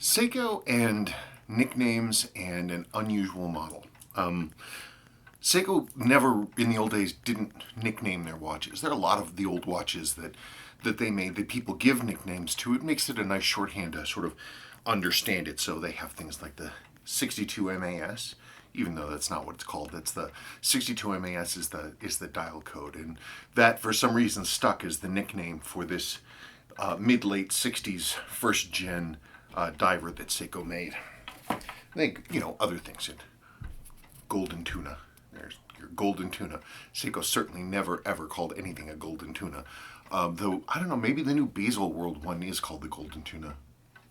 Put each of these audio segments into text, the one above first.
Seiko and nicknames and an unusual model. Seiko never, in the old days, didn't nickname their watches. There are a lot of the old watches that they made that people give nicknames to. It makes it a nice shorthand to sort of understand it. So they have things like the 62 MAS, even though that's not what it's called. That's the 62 MAS is the dial code, and that for some reason stuck as the nickname for this mid-late 60s first gen diver that Seiko made. I think, other things. Golden tuna. There's your golden tuna. Seiko certainly never ever called anything a golden tuna. Though, I don't know, maybe the new Basil World one is called the golden tuna.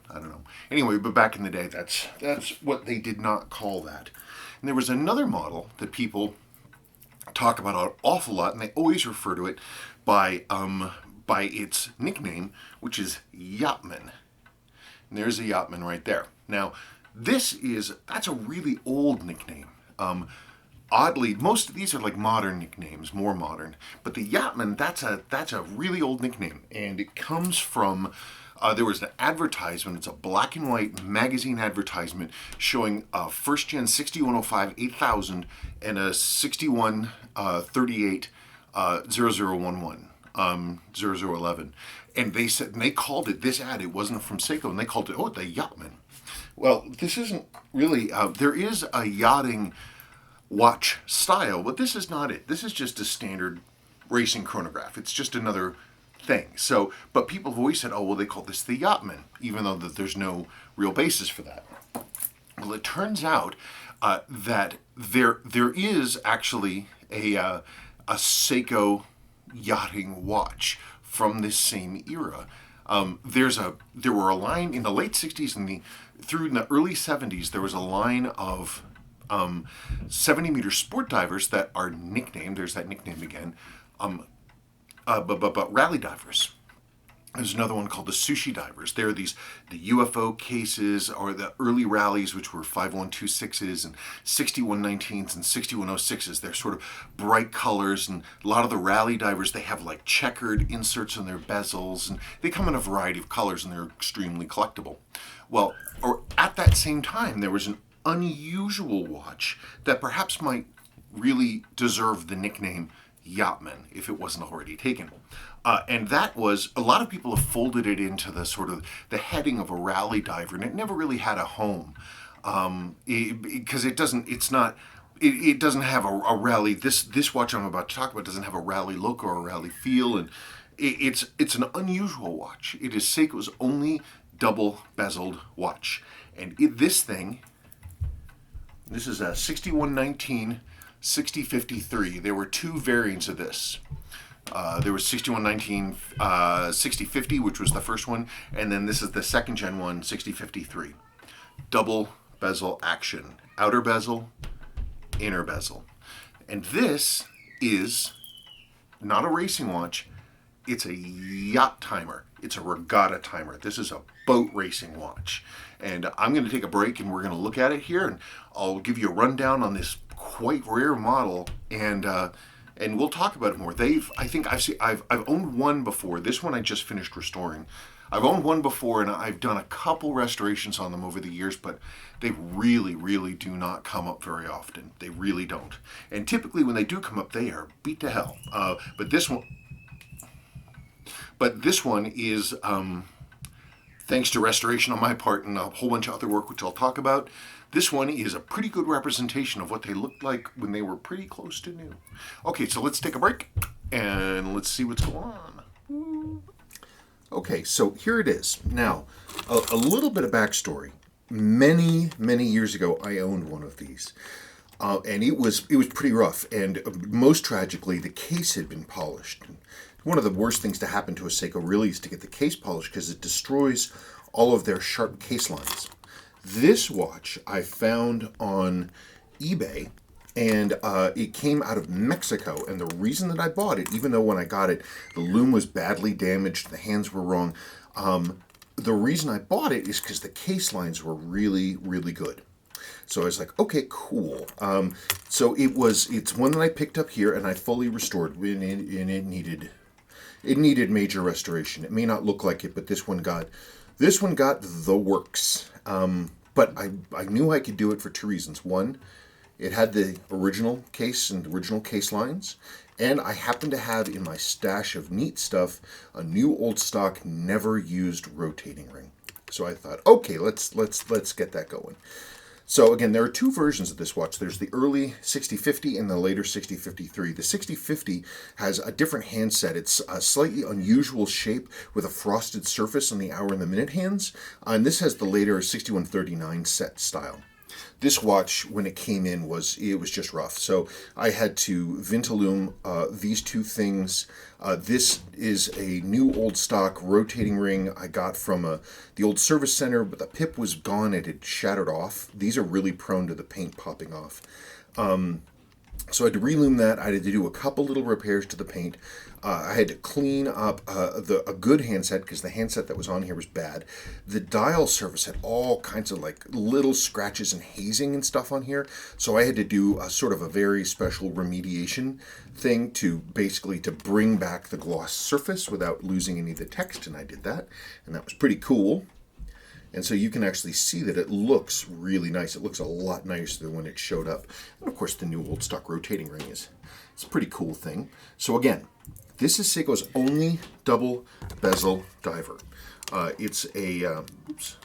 I don't know. Anyway, but back in the day, that's what they did not call that. And there was another model that people talk about an awful lot, and they always refer to it by its nickname, which is Yachtman. And there's a Yachtman right there. Now, that's a really old nickname. Oddly, most of these are like modern nicknames, more modern. But the Yachtman, that's a really old nickname, and it comes from there was an advertisement. It's a black and white magazine advertisement showing a first gen 6105 8000 and a 6138 0011 0011, and they called it this ad. It wasn't from Seiko, and they called it the Yachtman. Well, this isn't really. There is a yachting watch style, but this is not it. This is just a standard racing chronograph. It's just another thing. So, but people have always said, they call this the Yachtman, even though there's no real basis for that. Well, it turns out that there is actually a Seiko yachting watch from this same era. There were a line in the late 60s and through the early 70s. There was a line of 70-meter sport divers that are nicknamed. There's that nickname again. But rally divers. There's another one called the sushi divers. There are the UFO cases, or the early rallies, which were 5126s and 6119s and 6106s. They're sort of bright colors, and a lot of the rally divers, they have like checkered inserts in their bezels, and they come in a variety of colors, and they're extremely collectible. Well, or at that same time, there was an unusual watch that perhaps might really deserve the nickname Yachtman if it wasn't already taken. And that was, a lot of people have folded it into the sort of the heading of a rally diver, and it never really had a home because it doesn't have a rally. This watch I'm about to talk about doesn't have a rally look or a rally feel, and it's an unusual watch. It is Seiko's only double bezeled watch, and this is a 6119 6053. There were two variants of this. There was 6119 6050, which was the first one, and then this is the second gen one, 6053. Double bezel action. Outer bezel, inner bezel. And this is not a racing watch, it's a yacht timer. It's a regatta timer. This is a boat racing watch. And I'm going to take a break and we're going to look at it here, and I'll give you a rundown on this quite rare model, and we'll talk about it more. I've owned one before. This one I just finished restoring. I've owned one before, and I've done a couple restorations on them over the years, but they really, really do not come up very often. They really don't. And typically when they do come up, they are beat to hell. But this one is, thanks to restoration on my part and a whole bunch of other work, which I'll talk about, this one is a pretty good representation of what they looked like when they were pretty close to new. Okay, so let's take a break and let's see what's going on. Okay, so here it is. Now, a little bit of backstory. Many, many years ago, I owned one of these. And it was pretty rough. And most tragically, the case had been polished. One of the worst things to happen to a Seiko really is to get the case polished, because it destroys all of their sharp case lines. This watch I found on eBay, and it came out of Mexico. And the reason that I bought it, even though when I got it, the loom was badly damaged, the hands were wrong, the reason I bought it is because the case lines were really, really good. So I was like, okay, cool. So it's one that I picked up here and I fully restored, and it needed major restoration. It may not look like it, but this one got the works. But I knew I could do it for two reasons. One, it had the original case and original case lines, and I happened to have in my stash of neat stuff a new old stock, never used rotating ring. So I thought, okay, let's get that going. So again, there are two versions of this watch. There's the early 6050 and the later 6053. The 6050 has a different handset. It's a slightly unusual shape with a frosted surface on the hour and the minute hands. And this has the later 6139 set style. This watch, when it came in, was just rough. So I had to Vintaloom these two things. This is a new old stock rotating ring I got from the old service center, but the pip was gone. It had shattered off. These are really prone to the paint popping off. So I had to reloom that. I had to do a couple little repairs to the paint. I had to clean up a good handset because the handset that was on here was bad. The dial surface had all kinds of like little scratches and hazing and stuff on here. So I had to do a sort of a very special remediation thing to basically to bring back the gloss surface without losing any of the text, and I did that, and that was pretty cool. And so you can actually see that it looks really nice. It looks a lot nicer than when it showed up. And of course, the new old stock rotating ring it's a pretty cool thing. So again, this is Seiko's only double bezel diver. It's a, oops.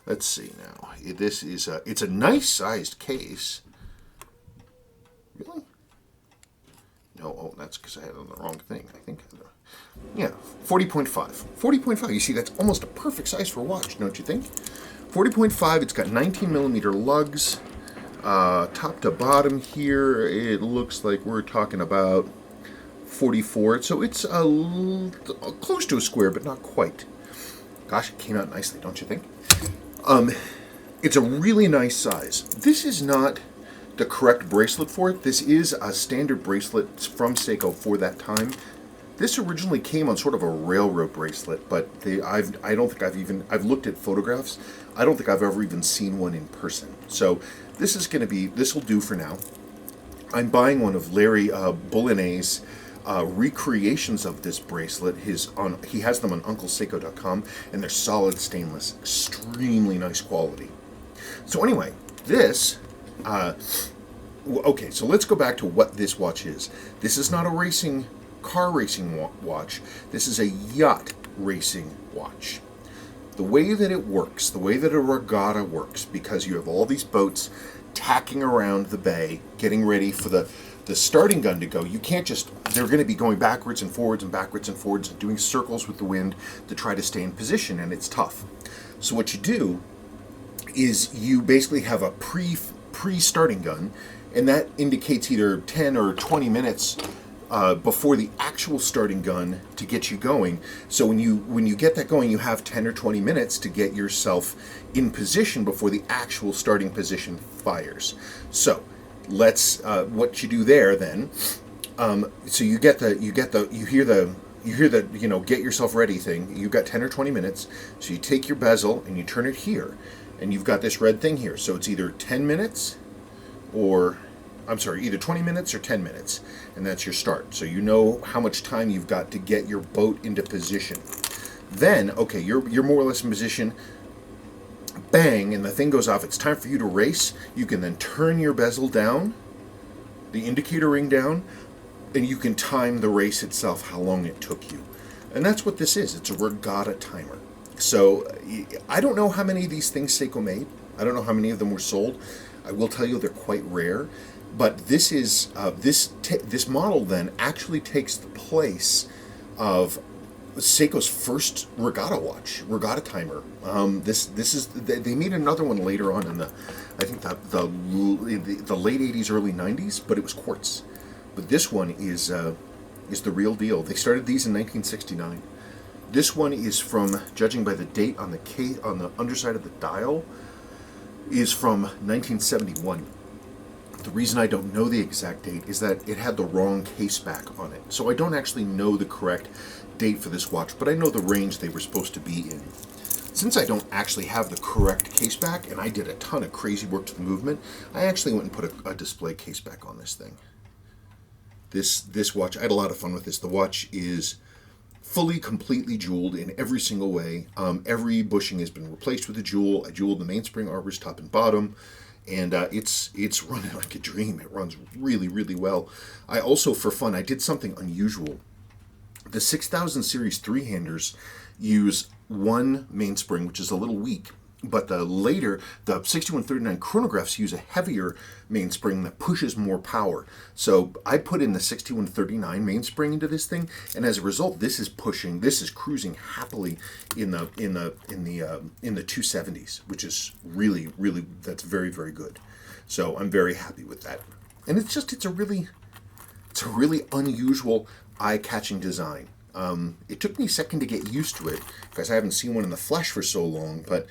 Let's see now. This is it's a nice sized case. Really? No, oh, that's because I had it on the wrong thing, I think. Yeah, 40.5. 40.5, you see, that's almost a perfect size for a watch, don't you think? 40.5, it's got 19 millimeter lugs. Top to bottom here, it looks like we're talking about 44. So it's close to a square, but not quite. Gosh, it came out nicely, don't you think? It's a really nice size. This is not the correct bracelet for it. This is a standard bracelet from Seiko for that time. This originally came on sort of a railroad bracelet, but I don't think I've looked at photographs. I don't think I've ever even seen one in person. So this will do for now. I'm buying one of Larry Boulinet's recreations of this bracelet. He has them on UncleSeiko.com, and they're solid stainless, extremely nice quality. So anyway, this. Okay, so let's go back to what this watch is. This is not a car racing watch. This is a yacht racing watch. The way that it works, the way that a regatta works, because you have all these boats tacking around the bay, getting ready for the starting gun to go, you can't just, they're going to be going backwards and forwards and backwards and forwards and doing circles with the wind to try to stay in position, and it's tough. So what you do is you basically have a pre-starting gun, and that indicates either 10 or 20 minutes before the actual starting gun to get you going. So when you get that going, you have 10 or 20 minutes to get yourself in position before the actual starting position fires. So let's what you do there then. So you hear the get yourself ready thing. You've got 10 or 20 minutes. So you take your bezel and you turn it here, and you've got this red thing here. So it's either 10 minutes or either 20 minutes or 10 minutes, and that's your start. So you know how much time you've got to get your boat into position. Then, okay, you're more or less in position. Bang, and the thing goes off. It's time for you to race. You can then turn your bezel down, the indicator ring down, and you can time the race itself, how long it took you. And that's what this is. It's a regatta timer. So I don't know how many of these things Seiko made. I don't know how many of them were sold. I will tell you they're quite rare. But this is this model then actually takes the place of Seiko's first regatta watch, regatta timer. This is they made another one later on in the late 80s, early 90s, but it was quartz. But this one is the real deal. They started these in 1969. This one is from, judging by the date on the underside of the dial, is from 1971. The reason I don't know the exact date is that it had the wrong case back on it. So I don't actually know the correct date for this watch, but I know the range they were supposed to be in. Since I don't actually have the correct case back, and I did a ton of crazy work to the movement, I actually went and put a display case back on this thing. This watch, I had a lot of fun with this. The watch is fully, completely jeweled in every single way. Every bushing has been replaced with a jewel. I jeweled the mainspring arbors top and bottom, and it's running like a dream. It runs really, really well. I also, for fun, I did something unusual. The 6000 series three-handers use one mainspring, which is a little weak, but the 6139 chronographs use a heavier mainspring that pushes more power. So I put in the 6139 mainspring into this thing, and as a result, this is cruising happily in the 270s, which is really, really, that's very, very good. So I'm very happy with that. And it's a really unusual, eye-catching design. It took me a second to get used to it because I haven't seen one in the flesh for so long, but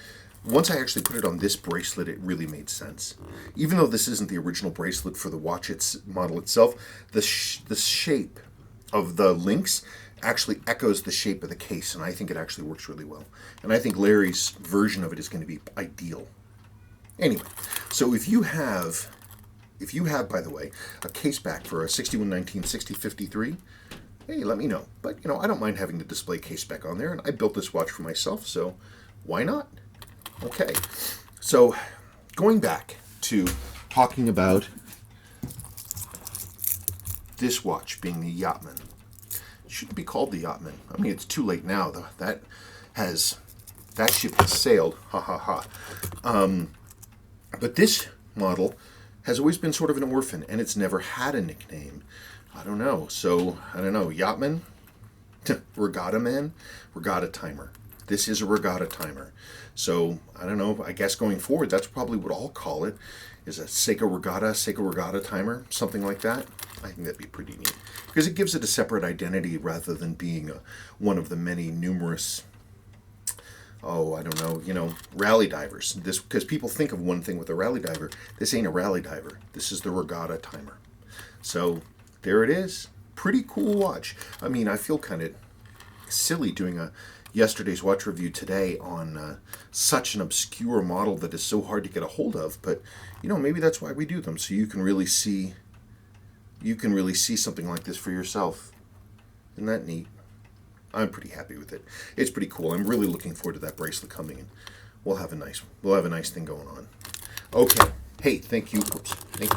once I actually put it on this bracelet, it really made sense. Even though this isn't the original bracelet for the watch model itself, the shape of the links actually echoes the shape of the case, and I think it actually works really well. And I think Larry's version of it is going to be ideal. Anyway, so if you have, by the way, a case back for a 6119 6053, hey, let me know. But, I don't mind having the display case back on there, and I built this watch for myself, so why not? Okay, so going back to talking about this watch being the Yachtman. It shouldn't be called the Yachtman. I mean, it's too late now, though. That ship has sailed, ha ha ha. But this model has always been sort of an orphan, and it's never had a nickname. I don't know. So, Yachtman? Regatta Man? Regatta Timer. This is a Regatta Timer. So, I don't know. I guess going forward, that's probably what I'll call it, is a Seiko Regatta Timer, something like that. I think that'd be pretty neat. Because it gives it a separate identity rather than being one of the many numerous, rally divers. Because people think of one thing with a rally diver. This ain't a rally diver. This is the Regatta Timer. So, there it is. Pretty cool watch. I mean, I feel kind of silly doing yesterday's watch review today on such an obscure model that is so hard to get a hold of, but maybe that's why we do them, so you can really see something like this for yourself. Isn't that neat? I'm pretty happy with it. It's pretty cool. I'm really looking forward to that bracelet coming in. We'll have a nice thing going on. Okay. Hey, thank you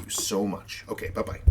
so much. Okay, bye-bye.